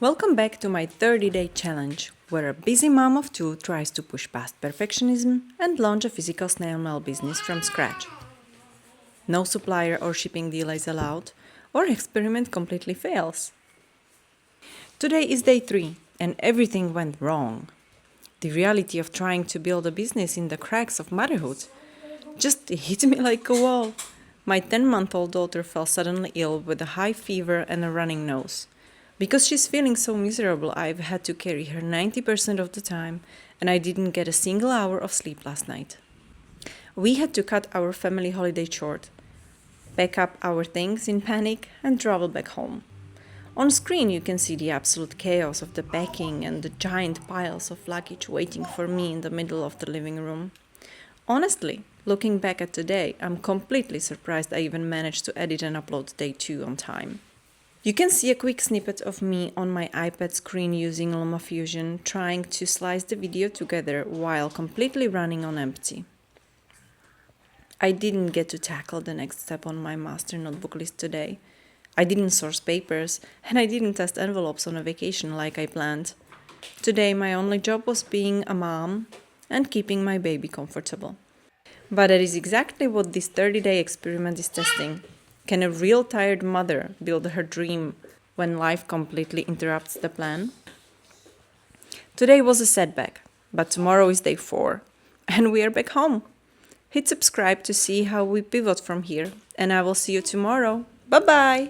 Welcome back to my 30-day challenge, where a busy mom of two tries to push past perfectionism and launch a physical snail mail business from scratch. No supplier or shipping deal is allowed, or experiment completely fails. Today is day 3, and everything went wrong. The reality of trying to build a business in the cracks of motherhood just hit me like a wall. My 10-month-old daughter fell suddenly ill with a high fever and a running nose. Because she's feeling so miserable, I've had to carry her 90% of the time, and I didn't get a single hour of sleep last night. We had to cut our family holiday short, pack up our things in panic, and travel back home. On screen, you can see the absolute chaos of the packing and the giant piles of luggage waiting for me in the middle of the living room. Honestly, looking back at today, I'm completely surprised I even managed to edit and upload day 2 on time. You can see a quick snippet of me on my iPad screen using LumaFusion, trying to slice the video together while completely running on empty. I didn't get to tackle the next step on my master notebook list today. I didn't source papers, and I didn't test envelopes on a vacation like I planned. Today, my only job was being a mom and keeping my baby comfortable. But that is exactly what this 30-day experiment is testing. Can a real tired mother build her dream when life completely interrupts the plan? Today was a setback, but tomorrow is day 4, and we are back home. Hit subscribe to see how we pivot from here, and I will see you tomorrow. Bye-bye!